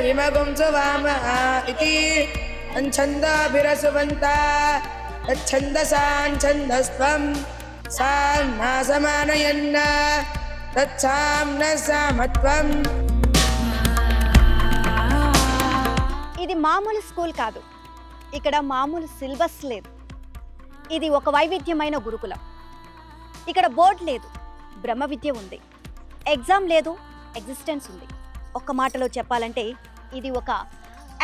రిమగుంసువామ ఇతి ఛందోభిరసువంతా తచ్ఛందసాంఛందస్త్వం సామ్నాసమానయన్న తచ్ఛామ్నసామత్వం. ఇది మామూలు స్కూల్ కాదు, ఇక్కడ మామూలు సిలబస్ లేదు. ఇది ఒక వైవిధ్యమైన గురుకులం. ఇక్కడ బోర్డు లేదు, బ్రహ్మ విద్య ఉంది. ఎగ్జామ్ లేదు, ఎగ్జిస్టెన్స్ ఉంది. ఒక్క మాటలో చెప్పాలంటే ఇది ఒక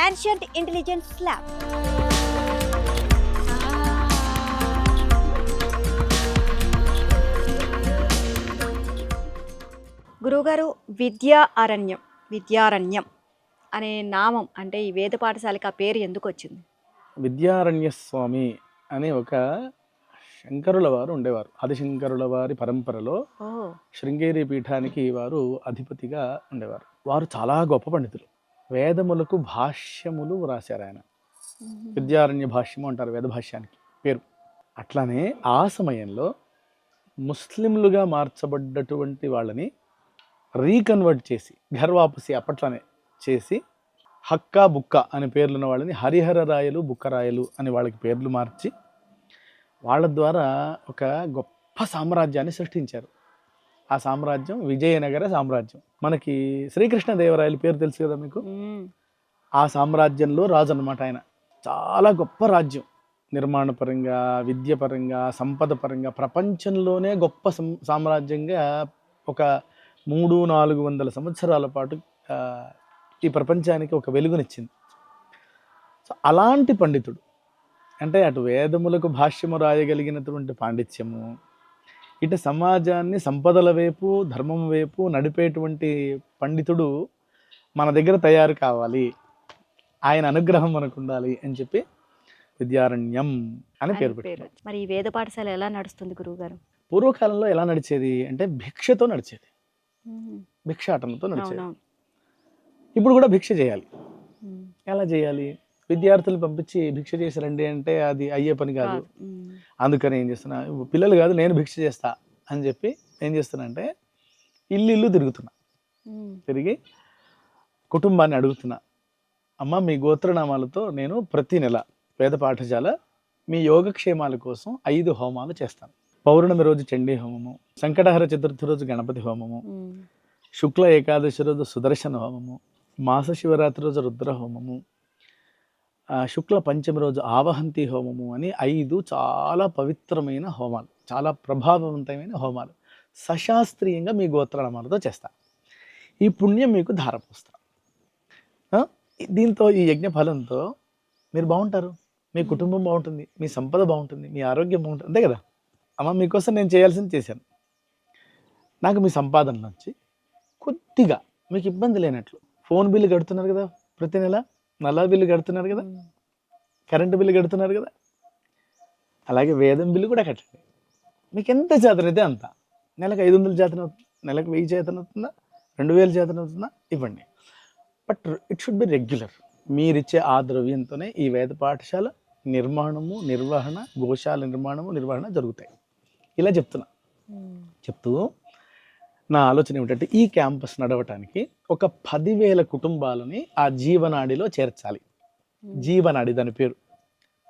యాన్షియంట్ ఇంటెలిజెన్స్ ల్యాబ్. గురువుగారు, విద్యారణ్యం అనే నామం అంటే ఈ వేద పాఠశాలకు ఆ పేరు ఎందుకు వచ్చింది? విద్యారణ్య స్వామి అనే ఒక శంకరుల వారు ఉండేవారు. ఆదిశంకరుల వారి పరంపరలో శృంగేరి పీఠానికి వారు అధిపతిగా ఉండేవారు. వారు చాలా గొప్ప పండితులు. వేదములకు భాష్యములు వ్రాశారు ఆయన. విద్యారణ్య భాష్యము అంటారు వేద భాష్యానికి పేరు. అట్లానే ఆ సమయంలో ముస్లింలుగా మార్చబడ్డటువంటి వాళ్ళని రీకన్వర్ట్ చేసి ఘర్వాపసి అప్పట్లోనే చేసి హక్కా బుక్క అనే పేర్లున్న వాళ్ళని హరిహర రాయలు బుక్కరాయలు అని వాళ్ళకి పేర్లు మార్చి వాళ్ళ ద్వారా ఒక గొప్ప సామ్రాజ్యాన్ని సృష్టించారు. ఆ సామ్రాజ్యం విజయనగర సామ్రాజ్యం. మనకి శ్రీకృష్ణదేవరాయలు పేరు తెలుసు కదా మీకు. ఆ సామ్రాజ్యంలో రాజు అన్నమాట ఆయన. చాలా గొప్ప రాజ్యం. నిర్మాణ పరంగా, విద్య పరంగా, సంపద పరంగా ప్రపంచంలోనే గొప్ప సామ్రాజ్యంగా ఒక 300-400 సంవత్సరాల పాటు ఈ ప్రపంచానికి ఒక వెలుగునిచ్చింది. సో అలాంటి పండితుడు, అంటే అటు వేదములకు భాష్యము రాయగలిగినటువంటి పాండిత్యము, ఇటు సమాజాన్ని సంపదల వైపు ధర్మం వైపు నడిపేటువంటి పండితుడు మన దగ్గర తయారు కావాలి, ఆయన అనుగ్రహం మనకు ఉండాలి అని చెప్పి విద్యారణ్యం అని పేరు పెట్టారు. మరి ఈ వేద పాఠశాల ఎలా నడుస్తుంది గురువుగారు? పూర్వకాలంలో ఎలా నడిచేది అంటే భిక్షతో నడిచేది, భిక్షాటనతో నడిచేది. ఇప్పుడు కూడా భిక్ష చేయాలి. ఎలా చేయాలి? విద్యార్థులు పంపించి భిక్ష చేసి రండి అంటే అది అయ్యే పని కాదు. అందుకని ఏం చేస్తున్నా, పిల్లలు కాదు నేను భిక్ష చేస్తా అని చెప్పి ఏం చేస్తున్నా అంటే ఇల్లు తిరుగుతున్నా. తిరిగి కుటుంబాన్ని అడుగుతున్నా, అమ్మ మీ గోత్రనామాలతో నేను ప్రతి నెల వేద పాఠశాల మీ యోగక్షేమాల కోసం 5 హోమాలు చేస్తాను. పౌర్ణమి రోజు చండీ హోమము, సంకటహర చతుర్థి రోజు గణపతి హోమము, శుక్ల ఏకాదశి రోజు సుదర్శన హోమము, మాస శివరాత్రి రోజు రుద్ర హోమము, శుక్ల పంచమి రోజు ఆవహంతి హోమము అని 5 చాలా పవిత్రమైన హోమాలు, చాలా ప్రభావవంతమైన హోమాలు సశాస్త్రీయంగా మీ గోత్రనామాలతో చేస్తా. ఈ పుణ్యం మీకు ధారపోస్తా. దీంతో ఈ యజ్ఞ ఫలంతో మీరు బాగుంటారు, మీ కుటుంబం బాగుంటుంది, మీ సంపద బాగుంటుంది, మీ ఆరోగ్యం బాగుంటుంది. అంతే కదా అమ్మ, మీకోసం నేను చేయాల్సింది చేశాను. నాకు మీ సంపాదన నుంచి కొద్దిగా మీకు ఇబ్బంది లేనట్లు, ఫోన్ బిల్లు కడుతున్నారు కదా ప్రతి నెల, నల్లా బిల్లు కడుతున్నారు కదా, కరెంటు బిల్లు కడుతున్నారు కదా, అలాగే వేదం బిల్లు కూడా కట్టండి. మీకు ఎంత చేతనైతే అంత, నెలకు 500 చేతన అవుతుంది, నెలకు 1000 చేతన అవుతుందా, 2000 చేతన అవుతుందా, ఇవ్వండి. But it should be regular. మీరిచ్చే ఆ ద్రవ్యంతోనే ఈ వేద పాఠశాల నిర్మాణము, నిర్వహణ, గోశాల నిర్మాణము, నిర్వహణ జరుగుతాయి. ఇలా చెప్తూ నా ఆలోచన ఏమిటంటే ఈ క్యాంపస్ నడవటానికి ఒక 10,000 కుటుంబాలని ఆ జీవనాడిలో చేర్చాలి. జీవనాడి దాని పేరు,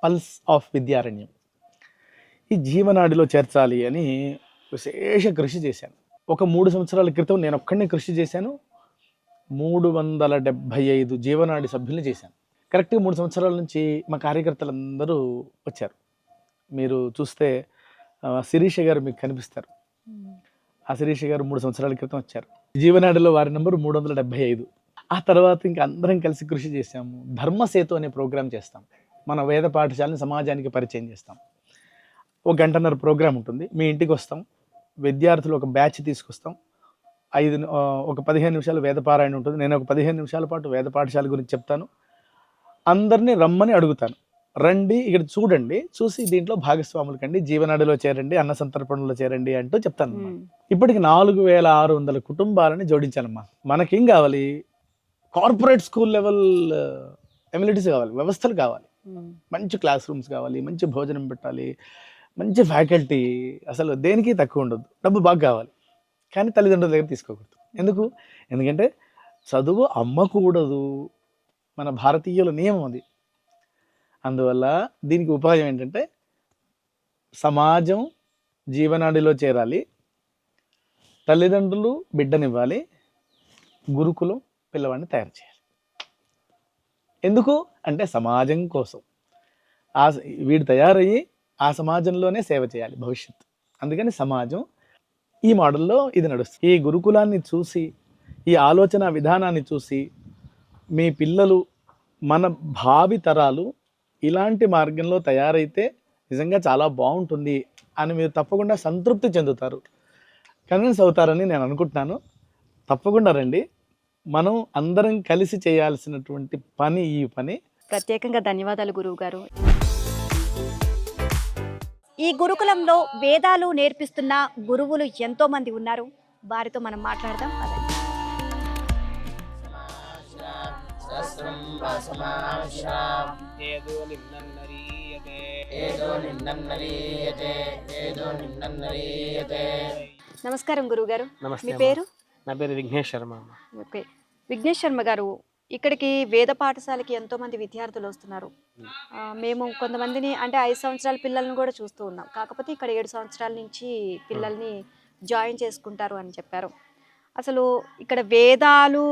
పల్స్ ఆఫ్ విద్యారణ్యం. ఈ జీవనాడిలో చేర్చాలి అని విశేష కృషి చేశాను. ఒక 3 సంవత్సరాల క్రితం నేను ఒక్కడినే కృషి చేశాను. 375 జీవనాడి సభ్యుల్ని చేశాను. కరెక్ట్గా 3 సంవత్సరాల నుంచి మా కార్యకర్తలందరూ వచ్చారు. మీరు చూస్తే శిరీష గారు మీకు కనిపిస్తారు. ఆ శిరీష గారు 3 సంవత్సరాల క్రితం వచ్చారు. జీవనాడిలో వారి నెంబర్ 375. ఆ తర్వాత ఇంకా అందరం కలిసి కృషి చేశాము. ధర్మసేతు అనే ప్రోగ్రాం చేస్తాం. మన వేద పాఠశాలని సమాజానికి పరిచయం చేస్తాం. 1 గంటన్నర ప్రోగ్రాం ఉంటుంది. మీ ఇంటికి వస్తాం, విద్యార్థులు ఒక బ్యాచ్ తీసుకొస్తాం. ఒక 15 నిమిషాలు వేద పారాయణ ఉంటుంది. నేను ఒక 15 నిమిషాల పాటు వేద పాఠశాల గురించి చెప్తాను. అందరినీ రమ్మని అడుగుతాను. రండి, ఇక్కడ చూడండి, చూసి దీంట్లో భాగస్వాములు కండి, జీవనాడిలో చేరండి, అన్న సంతర్పణలో చేరండి అంటూ చెప్తాను. ఇప్పటికి 4600 కుటుంబాలని జోడించానమ్మా. మనకేం కావాలి? కార్పొరేట్ స్కూల్ లెవెల్ ఎమ్యూనిటీస్ కావాలి, వ్యవస్థలు కావాలి, మంచి క్లాస్ రూమ్స్ కావాలి, మంచి భోజనం పెట్టాలి, మంచి ఫ్యాకల్టీ, అసలు దేనికి తక్కువ ఉండదు, డబ్బు బాగా కావాలి. కానీ తల్లిదండ్రుల దగ్గర తీసుకోకూడదు. ఎందుకంటే చదువు అమ్మకూడదు, మన భారతీయుల నియమం అది. అందువల్ల దీనికి ఉపాయం ఏంటంటే సమాజం జీవనాడిలో చేరాలి, తల్లిదండ్రులు బిడ్డనివ్వాలి, గురుకులం పిల్లవాడిని తయారు చేయాలి. ఎందుకు అంటే సమాజం కోసం. వీడు తయారయ్యి ఆ సమాజంలోనే సేవ చేయాలి భవిష్యత్తు. అందుకని సమాజం ఈ మోడల్లో ఇది నడుస్తుంది. ఈ గురుకులాన్ని చూసి, ఈ ఆలోచన విధానాన్ని చూసి మీ పిల్లలు, మన భావి తరాలు ఇలాంటి మార్గంలో తయారైతే నిజంగా చాలా బాగుంటుంది అని మీరు తప్పకుండా సంతృప్తి చెందుతారు, కన్విన్స్ అవుతారని నేను అనుకుంటున్నాను. తప్పకుండా రండి. మనం అందరం కలిసి చేయాల్సినటువంటి పని ఈ పని. ప్రత్యేకంగా ధన్యవాదాలు గురువు గారు. ఈ గురుకులంలో వేదాలు నేర్పిస్తున్న గురువులు ఎంతో మంది ఉన్నారు. వారితో మనం మాట్లాడదాం. నమస్కారం గురువు గారు. మీ పేరు? నా పేరు విఘ్నేష్ శర్మ. ఓకే, విఘ్నేష్ శర్మ గారు, ఇక్కడికి వేద పాఠశాలకి ఎంతో మంది విద్యార్థులు వస్తున్నారు. మేము కొంతమందిని అంటే 5 సంవత్సరాల పిల్లల్ని కూడా చూస్తూ ఉన్నాం. కాకపోతే ఇక్కడ 7 సంవత్సరాల నుంచి పిల్లల్ని జాయిన్ చేసుకుంటారు అని చెప్పారు. అసలు ఇక్కడ వేదాలు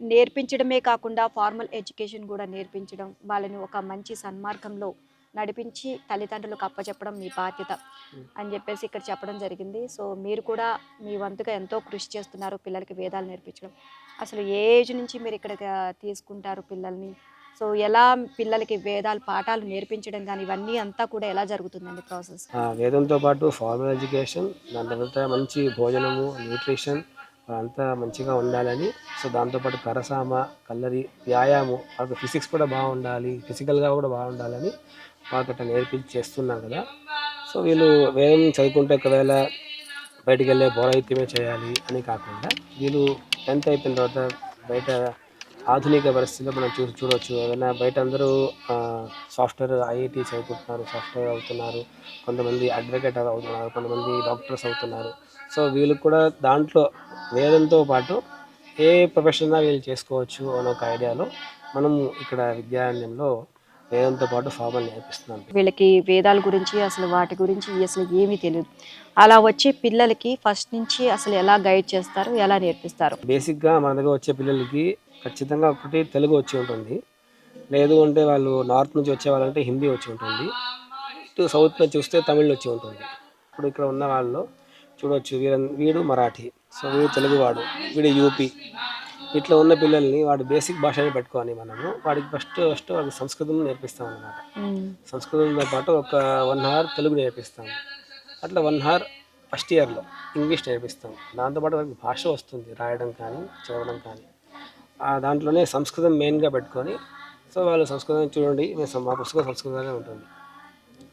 నేర్పించడమే కాకుండా ఫార్మల్ ఎడ్యుకేషన్ కూడా నేర్పించడం, వాళ్ళని ఒక మంచి సన్మార్గంలో నడిపించి తల్లిదండ్రులకు అప్పచెప్పడం మీ బాధ్యత అని చెప్పేసి ఇక్కడ చెప్పడం జరిగింది. సో మీరు కూడా మీ వంతుగా ఎంతో కృషి చేస్తున్నారు పిల్లలకి వేదాలు నేర్పించడం. అసలు ఏ ఏజ్ నుంచి మీరు ఇక్కడ తీసుకుంటారు పిల్లల్ని? సో ఎలా పిల్లలకి వేదాలు పాఠాలు నేర్పించడం కానీ ఇవన్నీ అంతా కూడా ఎలా జరుగుతుందండి ప్రాసెస్? వేదంతో పాటు ఫార్మల్ ఎడ్యుకేషన్, దాని తర్వాత మంచి భోజనము, న్యూట్రిషన్ అంతా మంచిగా ఉండాలని. సో దాంతోపాటు కరసామ, కల్లరి, వ్యాయామం, వాళ్ళకి ఫిజిక్స్ కూడా బాగుండాలి, ఫిజికల్గా కూడా బాగుండాలని వాళ్ళకి అట్లా నేర్పించి చేస్తున్నాం కదా. సో వీళ్ళు వేదం చదువుకుంటే ఒకవేళ బయటికి వెళ్ళే పౌరహిత్యమే చేయాలి అని కాకుండా వీళ్ళు 10th అయిపోయిన తర్వాత బయట ఆధునిక పరిస్థితుల్లో మనం చూడవచ్చు. ఏదైనా బయట అందరూ సాఫ్ట్వేర్ ఐఐటి చదువుకుంటున్నారు, సాఫ్ట్వేర్ అవుతున్నారు, కొంతమంది అడ్వకేట్ అవుతున్నారు, కొంతమంది డాక్టర్స్ అవుతున్నారు. సో వీళ్ళకి కూడా దాంట్లో వేదంతో పాటు ఏ ప్రొఫెషన్ వీళ్ళు చేసుకోవచ్చు అనే ఒక ఐడియాలో మనం ఇక్కడ విద్యారణ్యంలో వేదంతో పాటు ఫార్మల్ నేర్పిస్తున్నాం. వీళ్ళకి వేదాల గురించి అసలు వాటి గురించి అసలు ఏమీ తెలియదు. అలా వచ్చే పిల్లలకి ఫస్ట్ నుంచి అసలు ఎలా గైడ్ చేస్తారు, ఎలా నేర్పిస్తారు? బేసిక్గా మన దగ్గర వచ్చే పిల్లలకి ఖచ్చితంగా ఒకటి తెలుగు వచ్చి ఉంటుంది, లేదు అంటే వాళ్ళు నార్త్ నుంచి వచ్చే వాళ్ళంటే హిందీ వచ్చి ఉంటుంది, ఇటు సౌత్ నుంచి చూస్తే తమిళ్ వచ్చి ఉంటుంది. ఇప్పుడు ఇక్కడ ఉన్న వాళ్ళు చూడవచ్చు, వీడు మరాఠీ, సో వీడు తెలుగువాడు, వీడు యూపీ. ఇట్లా ఉన్న పిల్లల్ని వాడు బేసిక్ భాషని పెట్టుకొని మనము వాడికి ఫస్ట్ వాడికి సంస్కృతం నేర్పిస్తాం అన్నమాట. సంస్కృతంతో పాటు ఒక 1 hour తెలుగు నేర్పిస్తాం. అట్లా 1 hour ఫస్ట్ ఇయర్లో ఇంగ్లీష్ నేర్పిస్తాం. దాంతోపాటు వాడికి భాష వస్తుంది, రాయడం కానీ చదవడం కానీ. దాంట్లోనే సంస్కృతం మెయిన్గా పెట్టుకొని, సో వాళ్ళు సంస్కృతం చూడండి, మా పుస్తకం సంస్కృతంగానే ఉంటుంది.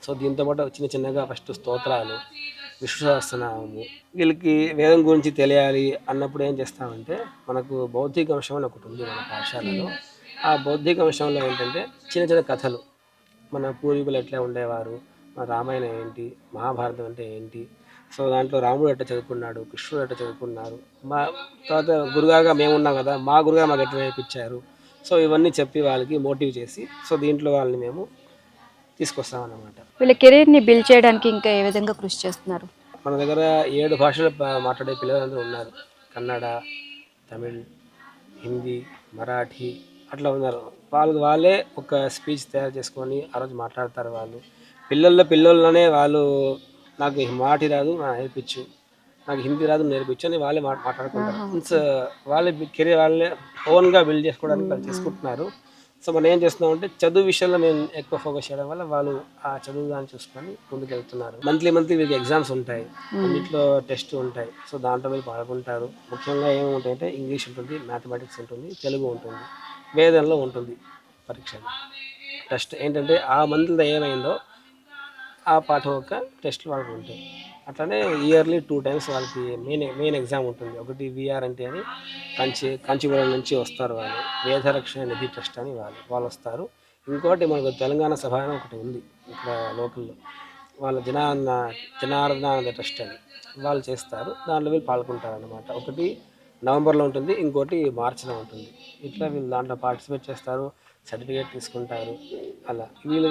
సో దీంతోపాటు చిన్నగా ఫస్ట్ స్తోత్రాలు, విష్ణు సహస్రనామము. వీళ్ళకి వేదం గురించి తెలియాలి అన్నప్పుడు ఏం చేస్తామంటే, మనకు బౌద్ధిక అంశం అని ఒకటి ఉంది మన పాఠశాలలో. ఆ బౌద్ధిక అంశంలో ఏంటంటే చిన్న కథలు, మన పూర్వీకులు ఎట్లా ఉండేవారు, మన రామాయణం ఏంటి, మహాభారతం అంటే ఏంటి, సో దాంట్లో రాముడు ఎట్లా చదువుకున్నాడు, కృష్ణుడు ఎట్లా చదువుకున్నారు, మా తర్వాత గురుగారుగా మేము ఉన్నాం కదా, మా గురుగారు మాకు ఎట్లా నేర్పించారు. సో ఇవన్నీ చెప్పి వాళ్ళకి మోటివ్ చేసి, సో దీంట్లో వాళ్ళని మేము తీసుకొస్తామన్నమాట. వీళ్ళ కెరీర్ని బిల్డ్ చేయడానికి ఇంకా ఏ విధంగా కృషి చేస్తున్నారు? మన దగ్గర 7 భాషలు మాట్లాడే పిల్లలందరూ ఉన్నారు. కన్నడ, తమిళ్, హిందీ, మరాఠీ అట్లా ఉన్నారు. వాళ్ళే ఒక స్పీచ్ తయారు చేసుకొని ఆ రోజు మాట్లాడతారు. వాళ్ళు పిల్లల్లోనే వాళ్ళు నాకు మరాఠీ రాదు నేర్పించు, నాకు హిందీ రాదు నేర్పించు అని వాళ్ళే మాట్లాడుకుంటారు. మీన్స్ వాళ్ళే కెరీర్ వాళ్ళే ఓన్గా బిల్డ్ చేసుకోవడానికి వాళ్ళు చేసుకుంటున్నారు. సో మనం ఏం చేస్తున్నామంటే చదువు విషయంలో మేము ఎక్కువ ఫోకస్ చేయడం వల్ల వాళ్ళు ఆ చదువు దాన్ని చూసుకొని ముందుకు వెళ్తున్నారు. మంత్లీ వీళ్ళకి ఎగ్జామ్స్ ఉంటాయి, అన్నింటిలో టెస్ట్ ఉంటాయి. సో దాంట్లో వీళ్ళు పాల్గొంటారు. ముఖ్యంగా ఏముంటాయంటే ఇంగ్లీష్ ఉంటుంది, మ్యాథమెటిక్స్ ఉంటుంది, తెలుగు ఉంటుంది, వేదంలో ఉంటుంది పరీక్ష. టెస్ట్ ఏంటంటే ఆ మంత్లో ఏమైందో ఆ పాఠం యొక్క టెస్ట్లు వాళ్ళకి ఉంటాయి. అట్లనే ఇయర్లీ 2 times వాళ్ళకి మెయిన్ ఎగ్జామ్ ఉంటుంది. ఒకటి విఆర్ అంటే అని కాంచీపురం నుంచి వస్తారు వాళ్ళు, వేదరక్షణ నిధి ట్రస్ట్ అని వాళ్ళు వస్తారు. ఇంకోటి మనకు తెలంగాణ సభ అని ఒకటి ఉంది ఇక్కడ లోకల్లో, వాళ్ళ జనార్దనానంద ట్రస్ట్ అని వాళ్ళు చేస్తారు. దాంట్లో వీళ్ళు పాల్గొంటారు అన్నమాట. ఒకటి నవంబర్లో ఉంటుంది, ఇంకోటి మార్చిలో ఉంటుంది. ఇట్లా వీళ్ళు దాంట్లో పార్టిసిపేట్ చేస్తారు, సర్టిఫికేట్ తీసుకుంటారు. అలా వీళ్ళు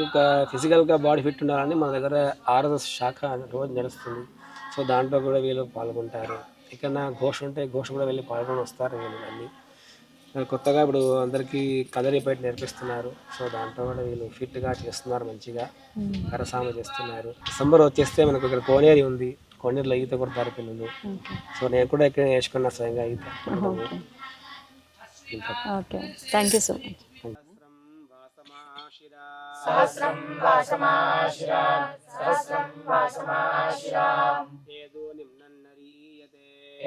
ఫిజికల్గా బాడీ ఫిట్ ఉండాలని మన దగ్గర ఆర్ఎస్ఎస్ శాఖ రోజు నడుస్తుంది. సో దాంట్లో కూడా వీళ్ళు పాల్గొంటారు. ఇక్కడ ఘోష్ ఉంటే ఘోష్ కూడా వెళ్ళి పాల్గొని వస్తారు వీళ్ళు అన్నీ. కొత్తగా ఇప్పుడు అందరికీ కదరిపేట నేర్పిస్తున్నారు. సో దాంట్లో కూడా వీళ్ళు ఫిట్గా చేస్తున్నారు, మంచిగా కరసామ చేస్తున్నారు. డిసెంబర్ వచ్చేస్తే మనకు ఇక్కడ కోనేరు ఉంది, కోనేరులో ఈత కొడతారు పిల్లలు. సో నేను కూడా ఇక్కడ నేర్చుకున్నా స్వయంగా ఈత. Okay, thank you so much.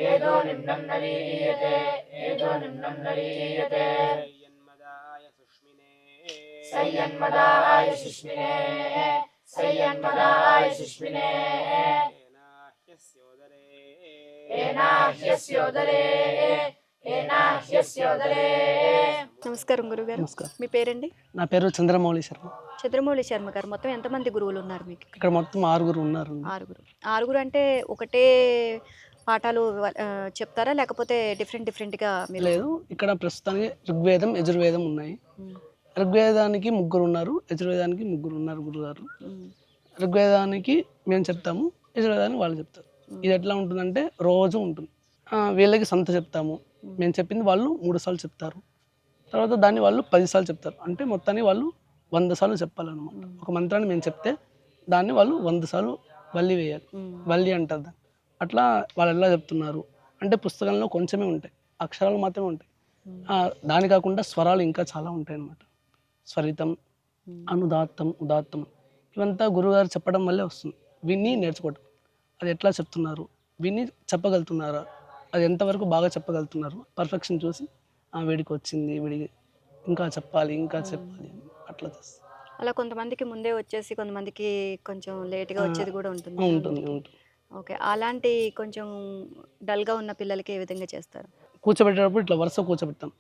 ఏదో నిమ్నం నరీయతే సయ్యన్మదాయ సుష్మినే నమస్కారం గురుగారు. నమస్కారం. మీ పేరండి? నా పేరు చంద్రమౌళి శర్మ. చంద్రమౌళి శర్మ గారు, మొత్తం ఎంతమంది గురువులు ఉన్నారు మీకు? ఇక్కడ మొత్తం 6 ఉన్నారు. ఆరుగురు అంటే ఒకటే పాఠాలు చెప్తారా, లేకపోతే డిఫరెంట్గా? లేదు, ఇక్కడ ప్రస్తుతానికి ఋగ్వేదం యజుర్వేదం ఉన్నాయి. ఋగ్వేదానికి 3 ఉన్నారు, యజుర్వేదానికి 3 ఉన్నారు గురుగారు. ఋగ్వేదానికి మేము చెప్తాము, యజుర్వేదానికి వాళ్ళు చెప్తారు. ఇది ఎట్లా ఉంటుందంటే రోజు ఉంటుంది. వీళ్ళకి సంత చెప్తాము, మేము చెప్పింది వాళ్ళు 3 సార్లు చెప్తారు. తర్వాత దాన్ని వాళ్ళు 10 సార్లు చెప్తారు. అంటే మొత్తాన్ని వాళ్ళు 100 సార్లు చెప్పాలన్నమాట. ఒక మంత్రాన్ని మేము చెప్తే దాన్ని వాళ్ళు 100 సార్లు వల్లి వేయాలి. వల్లి అంటారు దాన్ని. అట్లా వాళ్ళు ఎలా చెప్తున్నారు అంటే పుస్తకంలో కొంచెమే ఉంటాయి, అక్షరాలు మాత్రమే ఉంటాయి. దాని కాకుండా స్వరాలు ఇంకా చాలా ఉంటాయి అన్నమాట. స్వరితం, అనుదాత్తం, ఉదాత్తం, ఇవంతా గురువుగారు చెప్పడం వల్లే వస్తుంది. విని నేర్చుకోవటం, అది ఎట్లా చెప్తున్నారు, విని చెప్పగలుగుతున్నారా, అది ఎంతవరకు బాగా చెప్పగలుగుతున్నారు, పర్ఫెక్షన్ చూసి వీడికి వచ్చింది, వీడికి ఇంకా చెప్పాలి అట్లా చేస్తారు. అలా కొంతమందికి ముందే వచ్చేసి కొంతమందికి కొంచెం లేట్గా వచ్చేది కూడా ఉంటుంది. ఓకే, అలాంటి కొంచెం డల్గా ఉన్న పిల్లలకి ఏ విధంగా చేస్తారు? కూర్చోబెట్టేటప్పుడు ఇట్లా వరుస కూర్చోబెడతాం.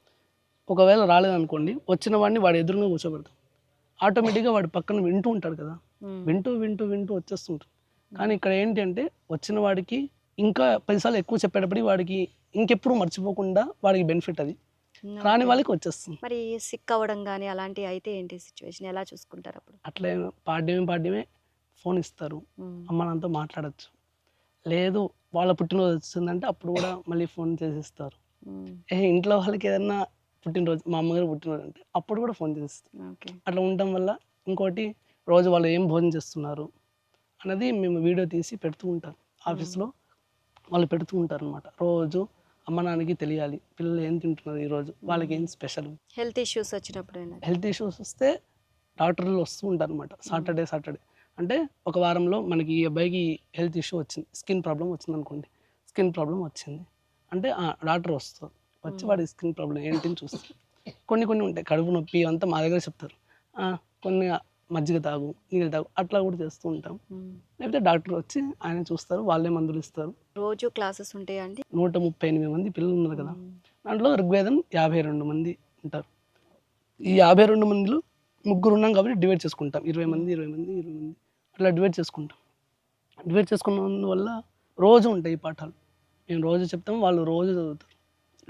ఒకవేళ రాలేదనుకోండి, వచ్చిన వాడిని వాడి ఎదురుగా కూర్చోబెడతాం. ఆటోమేటిక్గా వాడి పక్కన వింటూ ఉంటాడు కదా, వింటూ వచ్చేస్తుంటాడు. కానీ ఇక్కడ ఏంటి అంటే వచ్చిన వాడికి ఇంకా 10 సార్లు ఎక్కువ చెప్పేటప్పటికి వాడికి ఇంకెప్పుడు మర్చిపోకుండా వాడికి బెనిఫిట్, అది రాని వాళ్ళకి వచ్చేస్తుంది. మరి సిక్ అవ్వడం కానీ అలాంటివి అయితే ఏంటి సిచ్యువేషన్, ఎలా చూసుకుంటారు అప్పుడు? అట్లా పాడ్యమే ఫోన్ ఇస్తారు, అమ్మ నాన్నతో మాట్లాడచ్చు. లేదు వాళ్ళ పుట్టినరోజు వచ్చిందంటే అప్పుడు కూడా మళ్ళీ ఫోన్ చేసిస్తారు. ఇంట్లో వాళ్ళకి ఏదన్నా పుట్టినరోజు, మా అమ్మగారు పుట్టినరోజు అంటే అప్పుడు కూడా ఫోన్ చేసిస్తారు. అట్లా ఉండటం వల్ల ఇంకోటి, రోజు వాళ్ళు ఏం భోజనం చేస్తున్నారు అన్నది మేము వీడియో తీసి పెడుతూ ఉంటాం. ఆఫీస్లో వాళ్ళు పెడుతూ ఉంటారు అనమాట. రోజు అమ్మ నాన్నకి తెలియాలి పిల్లలు ఏం తింటున్నారు, ఈరోజు వాళ్ళకి ఏం స్పెషల్. హెల్త్ ఇష్యూస్ వస్తే డాక్టర్లు వస్తూ ఉంటారు అనమాట. సాటర్డే అంటే ఒక వారంలో మనకి ఈ అబ్బాయికి హెల్త్ ఇష్యూ వచ్చింది, స్కిన్ ప్రాబ్లం వచ్చింది అనుకోండి. స్కిన్ ప్రాబ్లం వచ్చింది అంటే డాక్టర్ వస్తారు, వచ్చి వాడి స్కిన్ ప్రాబ్లం ఏంటిని చూస్తారు. కొన్ని ఉంటాయి, కడుపు నొప్పి అంతా మా దగ్గర చెప్తారు. కొన్ని మజ్జిగ తాగు, నీళ్ళు తాగు, అట్లా కూడా చేస్తూ ఉంటాం. లేకపోతే డాక్టర్ వచ్చి ఆయన చూస్తారు, వాళ్ళే మందులు ఇస్తారు. రోజు క్లాసెస్ ఉంటాయండి. 138 మంది పిల్లలు ఉన్నారు కదా, దాంట్లో ఋగ్వేదం 52 మంది ఉంటారు. ఈ 52 మందిలో 3 ఉన్నాం కాబట్టి డివైడ్ చేసుకుంటాం. 20 మంది అట్లా డివైడ్ చేసుకుంటాం. డివైడ్ చేసుకున్నందువల్ల రోజు ఉంటాయి ఈ పాఠాలు. మేము రోజు చెప్తాం, వాళ్ళు రోజు చదువుతారు.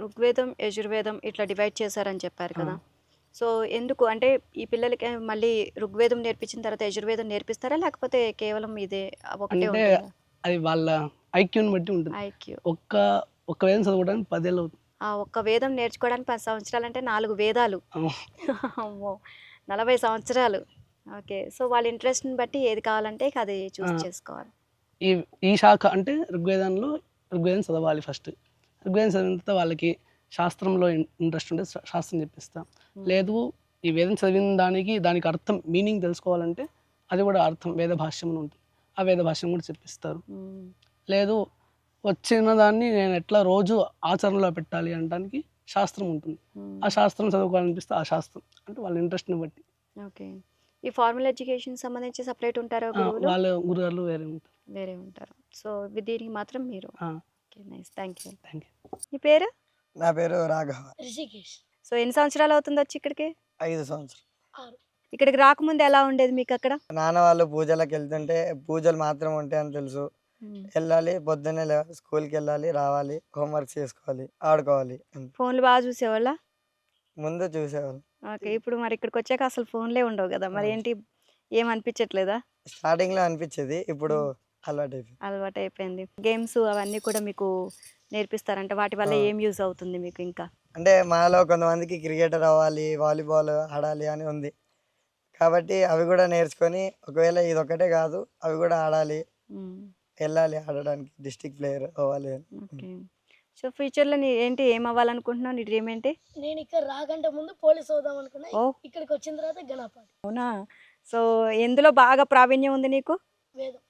ఋగ్వేదం యజుర్వేదం ఇట్లా డివైడ్ చేశారని చెప్పారు కదా, సో ఎందుకు అంటే ఈ పిల్లలకి మళ్ళీ ఋగ్వేదం నేర్పించిన తర్వాత యజుర్వేదం నేర్పిస్తారా, లేకపోతే కేవలం ఇదే ఒకటే? అంటే అది వాళ్ళ ఐక్యూని బట్టి ఉంటుంది. ఐక్యూ ఒక్క వేదం చదవడానికి 10 ఏళ్ళు అవుతుంది. ఒక్క వేదం నేర్చుకోవడానికి 10 సంవత్సరాలు అంటే 4 వేదాలు. అమ్మో, 40 సంవత్సరాలు. ఓకే, సో వాళ్ళ ఇంట్రెస్ట్ని బట్టి ఏది కావాలంటే అది చూస్ చేసుకోవాలి. ఈ శాఖ అంటే ఋగ్వేదం చదవాలి ఫస్ట్. ఋగ్వేదం చదివిన తర్వాత వాళ్ళకి శాస్త్రంలో ఇంట్రెస్ట్ ఉంటే శాస్త్రం చెప్పిస్తాం. లేదు ఈ వేదం చదివిన దానికి అర్థం, మీనింగ్ తెలుసుకోవాలంటే అది కూడా అర్థం వేద భాష్యం అని ఉంటుంది, ఆ వేద భాష్యం కూడా చెప్పిస్తారు. లేదు వచ్చిన దాన్ని నేను ఎట్లా రోజు ఆచరణలో పెట్టాలి అనడానికి శాస్త్రం ఉంటుంది. ఆ శాస్త్రం చదువుకోవాలనిపిస్తే ఆ శాస్త్రం, అంటే వాళ్ళ ఇంట్రెస్ట్ని బట్టి. ఓకే, ఈ ఫార్మల్ ఎడ్యుకేషన్ సంబంధించి సపరేట్ ఉంటారా? వాళ్ళ గురుగారు వేరే ఉంటారు. సో దీనికి మాత్రం మీరు. Okay, nice, thank you. మీ పేరు? నా పేరు రాఘవ. సో ఎన్ని సంవత్సరాలు అవుతుంది వచ్చి ఇక్కడికి? 5 సంవత్సరాలు. ఇక్కడికి రాకముందు ఎలా ఉండేది మీకు అక్కడ? నాన్న వాళ్ళు పూజలకు వెళ్తుంటే పూజలు మాత్రం ఉంటాయని తెలుసు. వెళ్ళాలి, పొద్దున్నే లేవాలి, స్కూల్కి వెళ్ళాలి, రావాలి, హోంవర్క్ చేసుకోవాలి, ఆడుకోవాలి. ఫోన్లు బాగా చూసేవాళ్ళ? ముందు చూసేవాళ్ళు. ఓకే. ఇప్పుడు మరి ఇక్కడికి వచ్చాక అసలు ఫోన్లే ఉండవు కదా, మరి ఏంటి, ఏమనిపించట్లేదా? స్టార్టింగ్లో అనిపించేది, ఇప్పుడు అలవాటు అయిపోయింది. అలవాటు అయిపోయింది. గేమ్స్ అవన్నీ కూడా మీకు నేర్పిస్తారంట, వాటి వల్ల ఏం యూజ్ అవుతుంది మీకు ఇంకా? అంటే మాలో కొంతమందికి క్రికెటర్ అవ్వాలి, వాలీబాల్ ఆడాలి అని ఉంది. కాబట్టి అవి కూడా నేర్చుకొని, ఒకవేళ ఇది ఒక్కటే కాదు, అవి కూడా ఆడాలి, వెళ్ళాలి ఆడడానికి, డిస్ట్రిక్ట్ ప్లేయర్ అవ్వాలి అని. ఓకే. సో ఫ్యూచర్లో నీ ఏంటి, ఏం అవ్వాలనుకుంటున్నావు, నీ డ్రీమ్ ఏంటి? నేను ఇక్కడ రాకంటే ముందు పోలీస్ అవుదాం అనుకున్నా. ఓ. ఇక్కడికి వచ్చిన తర్వాత గణపాటి. అవునా? సో ఎందులో బాగా ప్రావీణ్యం ఉంది నీకు? వేదం.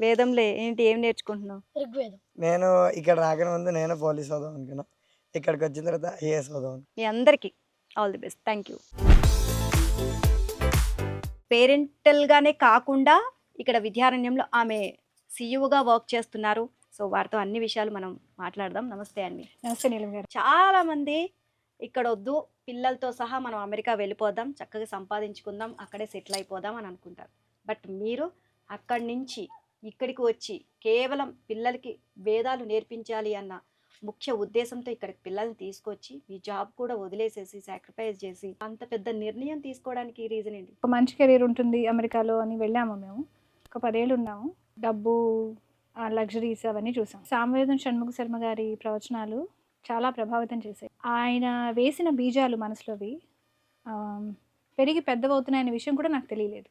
వేదంలో ఏంటి, ఏం నేర్చుకుంటున్నావు? ఋగ్వేదం. నేను ఇక్కడ రాకముందు నేను పోలీస్ అవుదాం అనుకున్నా, ఇక్కడికి వచ్చిన తర్వాత ఐఏఎస్ అవుదాం. మీ అందరికీ all the best. Thank you. పేరెంటల్గానే కాకుండా ఇక్కడ విద్యారణ్యంలో ఆమె సీఈఓగా వర్క్ చేస్తున్నారు. సో వారితో అన్ని విషయాలు మనం మాట్లాడదాం. నమస్తే అండి. నమస్తే నీలం గారు. చాలా మంది ఇక్కడ వద్దు, పిల్లలతో సహా మనం అమెరికా వెళ్ళిపోదాం, చక్కగా సంపాదించుకుందాం, అక్కడే సెటిల్ అయిపోదాం అని అనుకుంటారు. బట్ మీరు అక్కడి నుంచి ఇక్కడికి వచ్చి కేవలం పిల్లలకి వేదాలు నేర్పించాలి అన్న ముఖ్య ఉద్దేశంతో ఇక్కడికి పిల్లల్ని తీసుకొచ్చి మీ జాబ్ కూడా వదిలేసేసి సాక్రిఫైస్ చేసి అంత పెద్ద నిర్ణయం తీసుకోవడానికి రీజన్ ఏంటి? ఒక మంచి కెరీర్ ఉంటుంది అమెరికాలో అని వెళ్ళాము మేము. ఒక 10 ఏళ్ళు ఉన్నాము. డబ్బు, లగ్జరీస్ అవన్నీ చూసాం. సామవేదం షణ్ముఖ శర్మ గారి ప్రవచనాలు చాలా ప్రభావితం చేశాయి. ఆయన వేసిన బీజాలు మనసులోవి పెరిగి పెద్దవవుతున్నాయనే విషయం కూడా నాకు తెలియలేదు.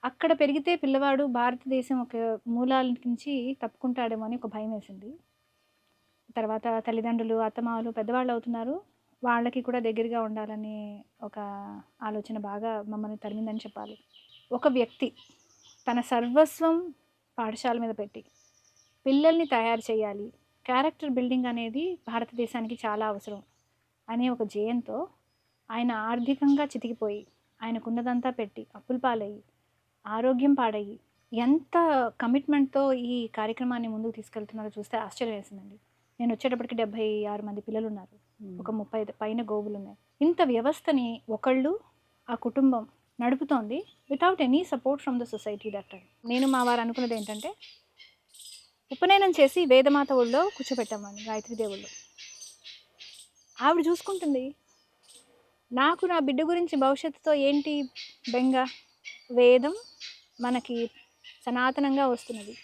అక్కడ పెరిగితే పిల్లవాడు భారతదేశం ఒక మూలాల నుంచి తప్పుకుంటాడేమో అని ఒక భయం వేసింది. తర్వాత తల్లిదండ్రులు, అత్తమామలు పెద్దవాళ్ళు అవుతున్నారు, వాళ్ళకి కూడా దగ్గరగా ఉండాలనే ఒక ఆలోచన బాగా మమ్మల్ని తరిమిందని చెప్పాలి. ఒక వ్యక్తి తన సర్వస్వం పాఠశాల మీద పెట్టి పిల్లల్ని తయారు చేయాలి, క్యారెక్టర్ బిల్డింగ్ అనేది భారతదేశానికి చాలా అవసరం అనే ఒక జయంతో ఆయన ఆర్థికంగా చితికిపోయి ఆయనకున్నదంతా పెట్టి అప్పుల పాలయ్యి ఆరోగ్యం పాడయ్యి ఎంత కమిట్మెంట్తో ఈ కార్యక్రమాన్ని ముందుకు తీసుకెళ్తున్నారో చూస్తే ఆశ్చర్యం వేసిందండి. నేను వచ్చేటప్పటికి 76 మంది పిల్లలు ఉన్నారు, ఒక 30 పైన గోవులు ఉన్నాయి. ఇంత వ్యవస్థని ఒకళ్ళు ఆ కుటుంబం నడుపుతోంది without any support from the society that time. నేను మా వారు అనుకున్నది ఏంటంటే ఉపనయనం చేసి వేదమాత ఒళ్ళో కూర్చోబెట్టామని, గాయత్రి దేవుళ్ళు ఆవిడ చూసుకుంటుంది. నాకు నా బిడ్డ గురించి భవిష్యత్తుతో ఏంటి బెంగ? వేదం మనకి సనాతనంగా వస్తున్నది.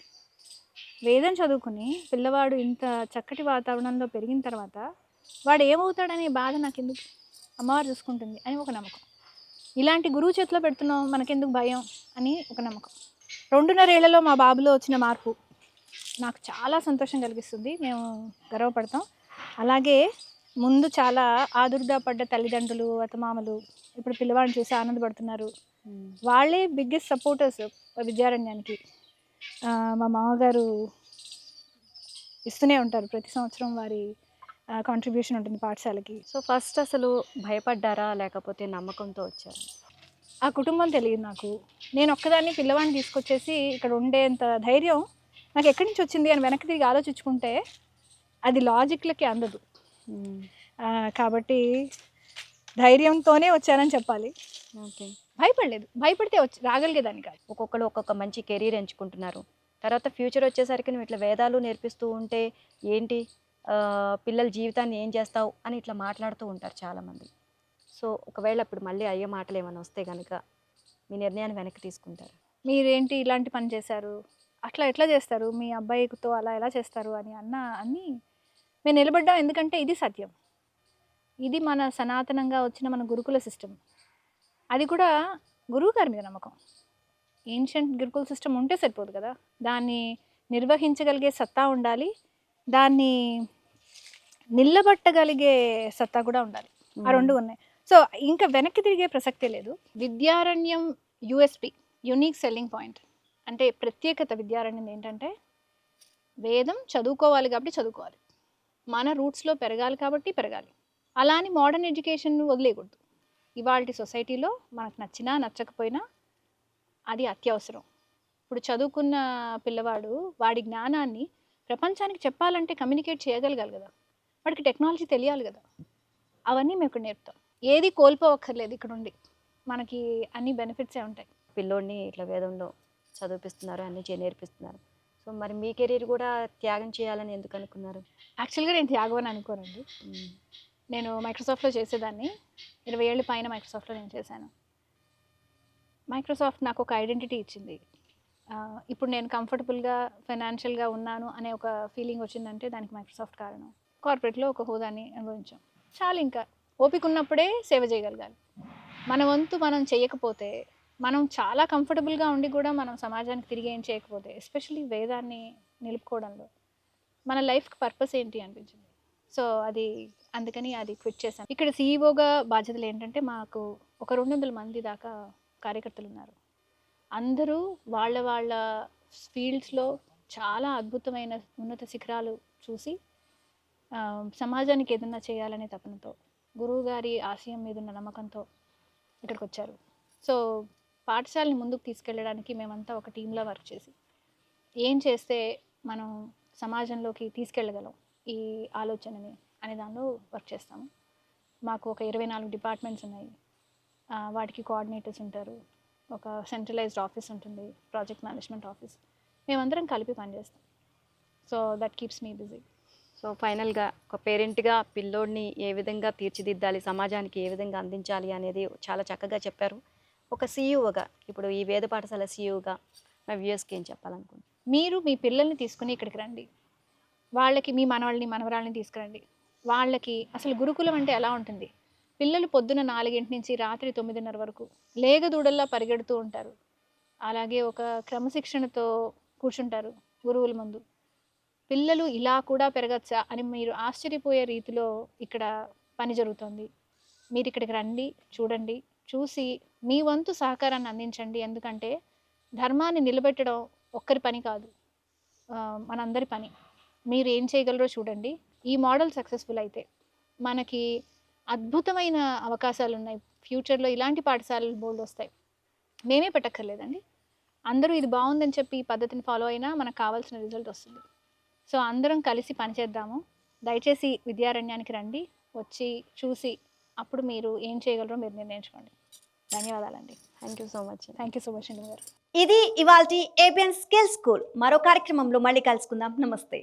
వేదం చదువుకుని పిల్లవాడు ఇంత చక్కటి వాతావరణంలో పెరిగిన తర్వాత వాడు ఏమవుతాడనే బాధ నాకు ఎందుకు, అమ్మవారు చూసుకుంటుంది అని ఒక నమ్మకం. ఇలాంటి గురువు చేతిలో పెడుతున్నాం, మనకెందుకు భయం అని ఒక నమ్మకం. 2.5 ఏళ్లలో మా బాబులో వచ్చిన మార్పు నాకు చాలా సంతోషం కలిగిస్తుంది. మేము గర్వపడతాం. అలాగే ముందు చాలా ఆదుర్దా పడ్డ తల్లిదండ్రులు, అత్తమామలు ఇప్పుడు పిల్లవాడిని చూసి ఆనందపడుతున్నారు. వాళ్ళే బిగ్గెస్ట్ సపోర్టర్స్ విద్యారణ్యానికి. మా మామగారు ఇస్తూనే ఉంటారు, ప్రతి సంవత్సరం వారి కాంట్రిబ్యూషన్ ఉంటుంది పాఠశాలకి. సో ఫస్ట్ అసలు భయపడ్డారా లేకపోతే నమ్మకంతో వచ్చారా? ఆ కుటుంబం తెలియదు నాకు. నేను ఒక్కదాన్ని పిల్లవాడిని తీసుకొచ్చేసి ఇక్కడ ఉండేంత ధైర్యం నాకు ఎక్కడి నుంచి వచ్చింది అని వెనక్కి తిరిగి ఆలోచించుకుంటే అది లాజిక్లకి అందదు. కాబట్టి ధైర్యంతోనే వచ్చానని చెప్పాలి. ఓకే. భయపడలేదు. భయపడితే వచ్చి రాగలిగేదాన్ని కాదు. ఒక్కొక్కరు ఒక్కొక్క మంచి కెరీర్ ఎంచుకుంటున్నారు. తర్వాత ఫ్యూచర్ వచ్చేసరికి నువ్వు ఇట్లా వేదాలు నేర్పిస్తూ ఉంటే ఏంటి, పిల్లల జీవితాన్ని ఏం చేస్తావు అని ఇట్లా మాట్లాడుతూ ఉంటారు చాలామంది. సో ఒకవేళ ఇప్పుడు మళ్ళీ అయ్యే మాటలు ఏమైనా వస్తే కనుక మీ నిర్ణయాన్ని వెనక్కి తీసుకుంటారు? మీరేంటి ఇలాంటి పని చేశారు, అట్లా ఎట్లా చేస్తారు, మీ అబ్బాయితో అలా ఎలా చేస్తారు అని అన్నీ మేము నిలబడ్డాం. ఎందుకంటే ఇది సత్యం, ఇది మన సనాతనంగా వచ్చిన మన గురుకుల సిస్టమ్. అది కూడా గురువు గారి మీద నమ్మకం. ఏన్షియంట్ గురుకుల సిస్టమ్ ఉంటే సరిపోదు కదా, దాన్ని నిర్వహించగలిగే సత్తా ఉండాలి, దాన్ని నిలబట్టగలిగే సత్తా కూడా ఉండాలి. ఆ 2 ఉన్నాయి. సో ఇంకా వెనక్కి తిరిగే ప్రసక్తే లేదు. విద్యారణ్యం యూఎస్పి, యూనిక్ సెల్లింగ్ పాయింట్ అంటే ప్రత్యేకత విద్యారణ్యం ఏంటంటే వేదం చదువుకోవాలి కాబట్టి చదువుకోవాలి, మన రూట్స్లో పెరగాలి కాబట్టి పెరగాలి. అలా అని మోడర్న్ ఎడ్యుకేషన్ వదిలేయకూడదు. ఇవాళ సొసైటీలో మనకు నచ్చినా నచ్చకపోయినా అది అత్యవసరం. ఇప్పుడు చదువుకున్న పిల్లవాడు వాడి జ్ఞానాన్ని ప్రపంచానికి చెప్పాలంటే కమ్యూనికేట్ చేయగలగాలి కదా, వాడికి టెక్నాలజీ తెలియాలి కదా. అవన్నీ మేము ఇక్కడ నేర్పుతాం. ఏది కోల్పోవక్కర్లేదు, ఇక్కడ ఉండి మనకి అన్ని బెనిఫిట్సే ఉంటాయి. పిల్లోడిని ఇట్లా వేదంలో చదివిపిస్తున్నారు, అన్నీ నేర్పిస్తున్నారు. సో సో మరి మీ కెరీర్ కూడా త్యాగం చేయాలని ఎందుకు అనుకున్నారు? యాక్చువల్గా నేను త్యాగం అని అనుకోనండి. నేను మైక్రోసాఫ్ట్లో చేసేదాన్ని. 20 ఏళ్ళ పైన మైక్రోసాఫ్ట్లో నేను చేశాను. మైక్రోసాఫ్ట్ నాకు ఒక ఐడెంటిటీ ఇచ్చింది. ఇప్పుడు నేను కంఫర్టబుల్గా ఫైనాన్షియల్గా ఉన్నాను అనే ఒక ఫీలింగ్ వచ్చిందంటే దానికి మైక్రోసాఫ్ట్ కారణం. కార్పొరేట్లో ఒక హోదాని అనుభవించాం. చాలు, ఇంకా ఓపిక ఉన్నప్పుడే సేవ చేయగలగాలి. మన వంతు మనం చేయకపోతే, మనం చాలా కంఫర్టబుల్గా ఉండి కూడా మనం సమాజానికి తిరిగి ఏం చేయకపోతే, ఎస్పెషల్లీ వేదాన్ని నిలుపుకోవడంలో మన లైఫ్కి పర్పస్ ఏంటి అనిపించింది. సో అందుకని అది క్విట్ చేశాను. ఇక్కడ సీఈఓగా బాధ్యతలు ఏంటంటే మాకు ఒక 200 మంది దాకా కార్యకర్తలు ఉన్నారు. అందరూ వాళ్ళ ఫీల్డ్స్లో చాలా అద్భుతమైన ఉన్నత శిఖరాలు చూసి సమాజానికి ఏదన్నా చేయాలనే తపనతో, గురువు గారి ఆశయం మీద ఉన్న నమ్మకంతో ఇక్కడికి వచ్చారు. సో పాఠశాలని ముందుకు తీసుకెళ్ళడానికి మేమంతా ఒక టీంలా వర్క్ చేసి ఏం చేస్తే మనం సమాజంలోకి తీసుకెళ్ళగలం ఈ ఆలోచనని అనే దానిలో వర్క్ చేస్తాము. మాకు ఒక 24 డిపార్ట్మెంట్స్ ఉన్నాయి. వాటికి కోఆర్డినేటర్స్ ఉంటారు. ఒక సెంట్రలైజ్డ్ ఆఫీస్ ఉంటుంది, ప్రాజెక్ట్ మేనేజ్మెంట్ ఆఫీస్. మేమందరం కలిపి పనిచేస్తాం. So that keeps me busy. So ఫైనల్గా ఒక పేరెంట్గా పిల్లోడిని ఏ విధంగా తీర్చిదిద్దాలి, సమాజానికి ఏ విధంగా అందించాలి అనేది చాలా చక్కగా చెప్పారు. ఒక సీఈఓగా, ఇప్పుడు ఈ వేద పాఠశాల సీఈఓగా మా వ్యూయర్స్కి ఏం చెప్పాలనుకుంటున్నాను? మీరు మీ పిల్లల్ని తీసుకుని ఇక్కడికి రండి. వాళ్ళకి మీ మనవాళ్ళని మనవరాళ్ళని తీసుకురండి. వాళ్ళకి అసలు గురుకులం అంటే ఎలా ఉంటుంది? పిల్లలు పొద్దున 4 నుంచి రాత్రి 9:30 వరకు లేగదూడల్లా పరిగెడుతూ ఉంటారు. అలాగే ఒక క్రమశిక్షణతో కూర్చుంటారు గురువుల ముందు. పిల్లలు ఇలా కూడా పెరగచ్చా అని మీరు ఆశ్చర్యపోయే రీతిలో ఇక్కడ పని జరుగుతుంది. మీరు ఇక్కడికి రండి, చూడండి, చూసి మీ వంతు సహకారాన్ని అందించండి. ఎందుకంటే ధర్మాన్ని నిలబెట్టడం ఒక్కరి పని కాదు, మనందరి పని. మీరు ఏం చేయగలరో చూడండి. ఈ మోడల్ సక్సెస్ఫుల్ అయితే మనకి అద్భుతమైన అవకాశాలు ఉన్నాయి. ఫ్యూచర్లో ఇలాంటి పాఠశాలలు బోల్డ్ వస్తాయి. మేమే పెట్టక్కర్లేదండి. అందరూ ఇది బాగుందని చెప్పి ఈ పద్ధతిని ఫాలో అయినా మనకు కావాల్సిన రిజల్ట్ వస్తుంది. సో అందరం కలిసి పనిచేద్దాము. దయచేసి విద్యారణ్యానికి రండి, వచ్చి చూసి అప్పుడు మీరు ఏం చేయగలరో మీరు నిర్ణయించుకోండి. ధన్యవాదాలండి. Thank you so much. Thank you so much అండి గారు. ఇది ఇవాల్టి ఏబిఎన్ స్కిల్ స్కూల్. మరో కార్యక్రమంలో మళ్ళీ కలుసుకుందాం. నమస్తే.